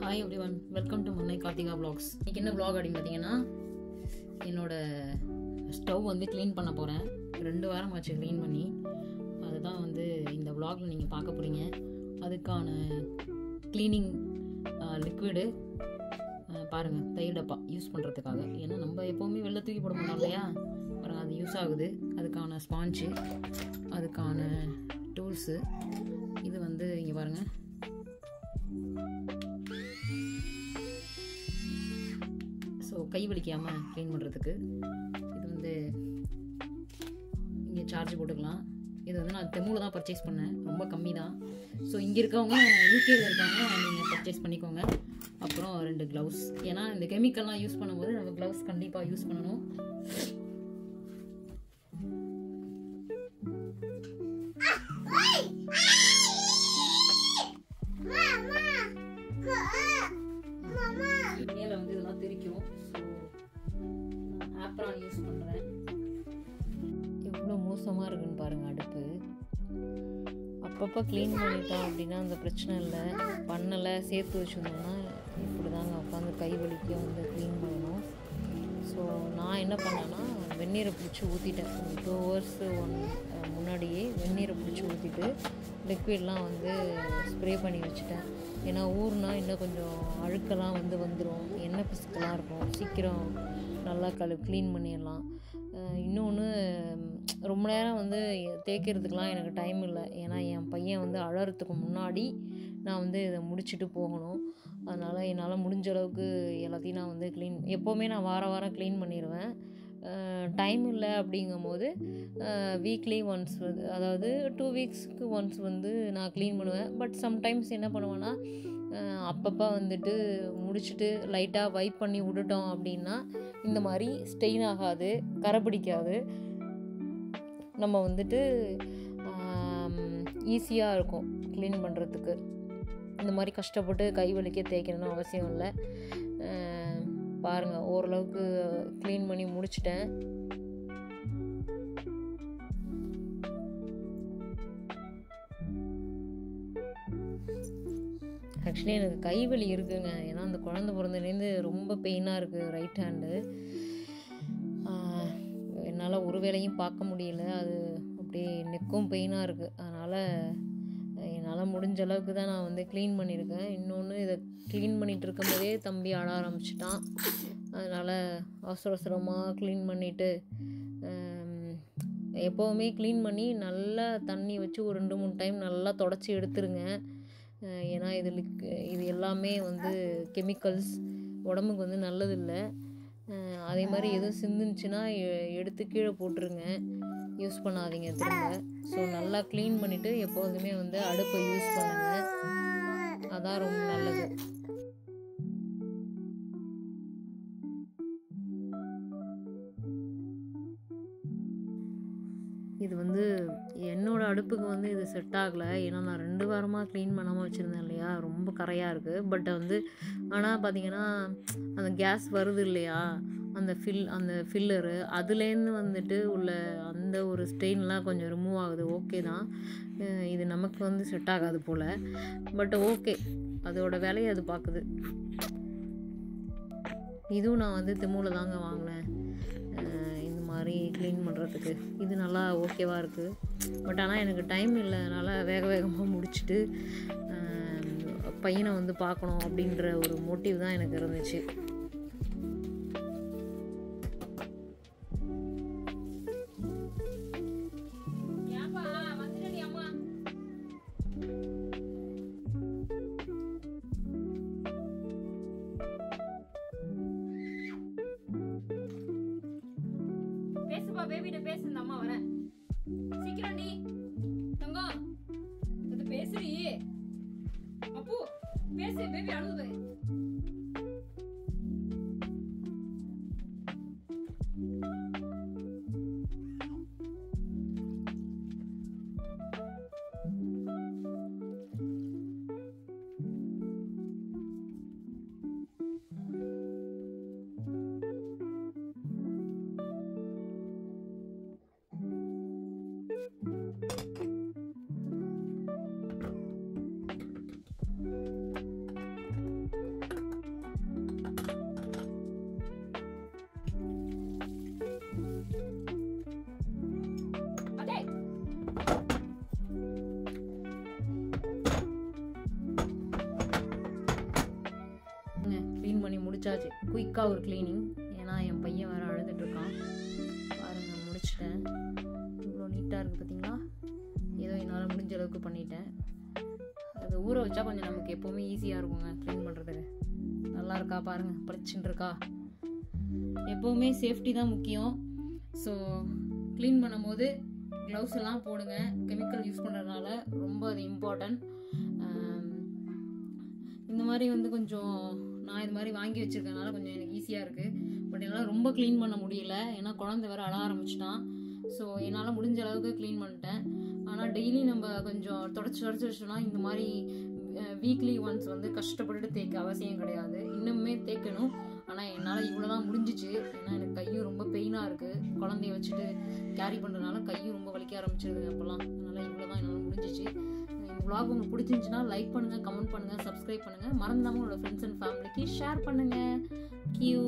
Hi every one, welcome to முன்னை Karthika vlogs. இன்றைக்கி என்ன vlog அப்படின்னு பார்த்தீங்கன்னா, என்னோட ஸ்டவ் வந்து க்ளீன் பண்ண போகிறேன். 2 வாரம் ஆச்சு க்ளீன் பண்ணி. அதுதான் வந்து இந்த vlogல நீங்கள் பார்க்க போகிறீங்க. அதுக்கான க்ளீனிங் லிக்விடு பாருங்கள், தயிர் டப்பா யூஸ் பண்ணுறதுக்காக. ஏன்னா நம்ம எப்போவுமே வெளில தூக்கி போட மாட்டோம் இல்லையா, பாருங்கள் அது யூஸ் ஆகுது. அதுக்கான ஸ்பாஞ்சு, அதுக்கான டூல்ஸு, இது வந்து இங்கே பாருங்கள். ஸோ கை வலிக்காமல் க்ளீன் பண்ணுறதுக்கு இது வந்து இங்கே சார்ஜ் போட்டுக்கலாம். இது வந்து நான் தெம்முல தான் பர்ச்சேஸ் பண்ணேன், ரொம்ப கம்மி தான். ஸோ இங்கே இருக்கவங்க யூகேயில் இருக்காங்க, நீங்கள் பர்ச்சேஸ் பண்ணிக்கோங்க. அப்புறம் 2 க்ளவுஸ், ஏன்னா இந்த கெமிக்கல்லாம் யூஸ் பண்ணும்போது நம்ம க்ளவுஸ் கண்டிப்பாக யூஸ் பண்ணணும். மேலே வந்து இதெல்லாம் தெரிக்கும். ஸோ ஆப்ரான் யூஸ் பண்ணுறேன். எவ்வளோ மோசமாக இருக்குன்னு பாருங்கள் அடுப்பு. அப்பப்போ க்ளீன் பண்ணிட்டோம் அப்படின்னா அந்த பிரச்சனை இல்லை. பண்ணலை, சேர்த்து வச்சுருந்தோம்னா இப்படி தாங்க உட்காந்து கை வலிக்க வந்து க்ளீன் பண்ணணும். ஸோ நான் என்ன பண்ணேன்னா, வெந்நீரை பிடிச்சி ஊற்றிட்டேன். ஒரு 2 hours முன்னாடியே வெந்நீரை பிடிச்சி ஊற்றிட்டு லிக்விட்லாம் வந்து ஸ்ப்ரே பண்ணி வச்சுட்டேன். ஏன்னா ஊறுனா இன்னும் கொஞ்சம் அழுக்கெல்லாம் வந்து வந்துடும், எண்ணெய் பிசுக்கெல்லாம் இருக்கும், சீக்கிரம் நல்லா க்ளீன் பண்ணிடலாம். இன்னொன்று, ரொம்ப நேரம் வந்து தேய்க்கிறதுக்கெலாம் எனக்கு டைம் இல்லை. ஏன்னா என் பையன் வந்து அழறதுக்கு முன்னாடி நான் வந்து இதை முடிச்சுட்டு போகணும். அதனால் என்னால் முடிஞ்ச அளவுக்கு எல்லாத்தையும் நான் வந்து எப்போவுமே நான் வாரம் க்ளீன் பண்ணிடுவேன். டைம் இல்லை அப்படிங்கும்போது வீக்லி ஒன்ஸ் அதாவது 2 weeksக்கு ஒன்ஸ் வந்து நான் க்ளீன் பண்ணுவேன். பட் சம்டைம்ஸ் என்ன பண்ணுவேன்னா, அப்பப்போ வந்துட்டு முடிச்சுட்டு லைட்டாக வைப் பண்ணி விட்டுட்டோம் அப்படின்னா இந்த மாதிரி ஸ்டெயின் ஆகாது, கரை பிடிக்காது. நம்ம வந்துட்டு ஈஸியாக இருக்கும் க்ளீன் பண்ணுறதுக்கு. இந்த மாதிரி கஷ்டப்பட்டு கை வலிக்க தேய்க்கணும்னு அவசியம் இல்லை. பாருங்கள், ஓரளவுக்கு க்ளீன் பண்ணி முடிச்சிட்டேன். ஆக்சுவலி எனக்கு கை வலி இருக்குங்க. ஏன்னா அந்த குழந்தை பிறந்ததுலேருந்து ரொம்ப பெயினாக இருக்குது ரைட் ஹேண்டு. என்னால் ஒரு வேலையும் பார்க்க முடியல, அது அப்படியே நெக்கும் பெயினாக இருக்குது. அதனால் என்னால் முடிஞ்ச அளவுக்கு தான் நான் வந்து க்ளீன் பண்ணியிருக்கேன். இன்னொன்று, இதை க்ளீன் பண்ணிகிட்டு இருக்கும்போதே தம்பி அழ ஆரம்பிச்சிட்டான். அதனால் அவசரமாக க்ளீன் பண்ணிவிட்டு, எப்போவுமே க்ளீன் பண்ணி நல்லா தண்ணி வச்சு ஒரு 2-3 டைம் நல்லா தொடச்சி எடுத்துருங்க. ஏன்னா இது எல்லாமே வந்து கெமிக்கல்ஸ், உடம்புக்கு வந்து நல்லதில்லை. அதே மாதிரி எதுவும் சிந்துச்சுன்னா எடுத்து கீழே போட்டுருங்க, யூஸ் பண்ணாதீங்க திரும்ப. ஸோ நல்லா க்ளீன் பண்ணிவிட்டு எப்போதுமே வந்து அடுப்பை யூஸ் பண்ணுங்கள், அதான் ரொம்ப நல்லது. இது வந்து என்னோடய அடுப்புக்கு வந்து இது செட் ஆகலை. ஏன்னா நான் 2 வாரமாக க்ளீன் பண்ணாமல் வச்சுருந்தேன் இல்லையா, ரொம்ப கரையாக இருக்குது. பட் வந்து ஆனால் பார்த்திங்கன்னா அந்த கேஸ் வருது இல்லையா, அந்த ஃபில்லரு அதுலேருந்து வந்துட்டு உள்ள அந்த ஒரு ஸ்டெயின்லாம் கொஞ்சம் ரிமூவ் ஆகுது. ஓகே தான், இது நமக்கு வந்து செட் ஆகாது போல். பட் ஓகே, அதோட வேலையை அது பார்க்குது. இதுவும் நான் வந்து தெம்முல தாங்க வாங்கினேன் இந்த மாதிரி க்ளீன் பண்ணுறதுக்கு. இது நல்லா ஓகேவாக இருக்குது. பட் ஆனால் எனக்கு டைம் இல்லை, அதனால் வேகமாக முடிச்சுட்டு பையனை வந்து பார்க்கணும் அப்படின்ற ஒரு மோட்டிவ் தான் எனக்கு இருந்துச்சு. பேசுப்பா, பேபிட்ட பேசு, இந்த அம்மா வரேன். சீக்கிரம் டி தங்கம், அது பேசுறீ. அப்பு பேசு, பேபி அழுகுது. க்ளீன் பண்ணி முடிச்சாச்சு. குயிக்காக ஒரு க்ளீனிங். ஏன்னா என் பையன் வேறு அழுதுட்டுருக்கான். பாருங்கள், முடிச்சிட்டேன். இவ்வளோ நீட்டாக இருக்குது பார்த்தீங்களா? ஏதோ என்னால் முடிஞ்ச அளவுக்கு பண்ணிட்டேன். அதை ஊற வச்சா கொஞ்சம் நமக்கு எப்போவுமே ஈஸியாக இருக்குங்க க்ளீன் பண்ணுறதுக்கு. நல்லா இருக்கா பாருங்கள், பளிச்சுன்னு இருக்கா. எப்போவுமே சேஃப்டி தான் முக்கியம். ஸோ க்ளீன் பண்ணும்போது க்ளவுஸ் எல்லாம் போடுங்க. கெமிக்கல் யூஸ் பண்ணுறதுனால ரொம்ப அது இம்பார்ட்டன்ட். இந்த மாதிரி கொஞ்சம் நான் இது மாதிரி வாங்கி வச்சுருக்கனால கொஞ்சம் எனக்கு ஈஸியாக இருக்குது. பட் என்னால் ரொம்ப க்ளீன் பண்ண முடியல, ஏன்னா குழந்தை வேறு அழ ஆரம்பிச்சிட்டான். ஸோ என்னால் முடிஞ்ச அளவுக்கு க்ளீன் பண்ணிட்டேன். ஆனால் டெய்லி நம்ம கொஞ்சம் தொடச்சி வச்சிட்டோம்னா இந்த மாதிரி வீக்லி ஒன்ஸ் கஷ்டப்பட்டு தேய்க்க அவசியம் கிடையாது. இன்னுமே தேய்க்கணும். ஆனால் என்னால் இவ்வளோ தான் முடிஞ்சிச்சு. ஏன்னா எனக்கு கையும் ரொம்ப பெயினாக இருக்குது. குழந்தைய வச்சுட்டு கேரி பண்ணுறதுனால கையும் ரொம்ப வலிக்க ஆரம்பிச்சிருது அப்போல்லாம். அதனால் இவ்வளோ தான் என்னால் முடிஞ்சிச்சு. vlog உங்களுக்கு பிடிச்சிருந்துச்சுன்னா லைக் பண்ணுங்கள், கமெண்ட் பண்ணுங்கள், சப்ஸ்கிரைப் பண்ணுங்கள். மறந்துடாமல் உங்களோட ஃப்ரெண்ட்ஸ் அண்ட் ஃபேமிலிக்கு ஷேர் பண்ணுங்கள். கியூ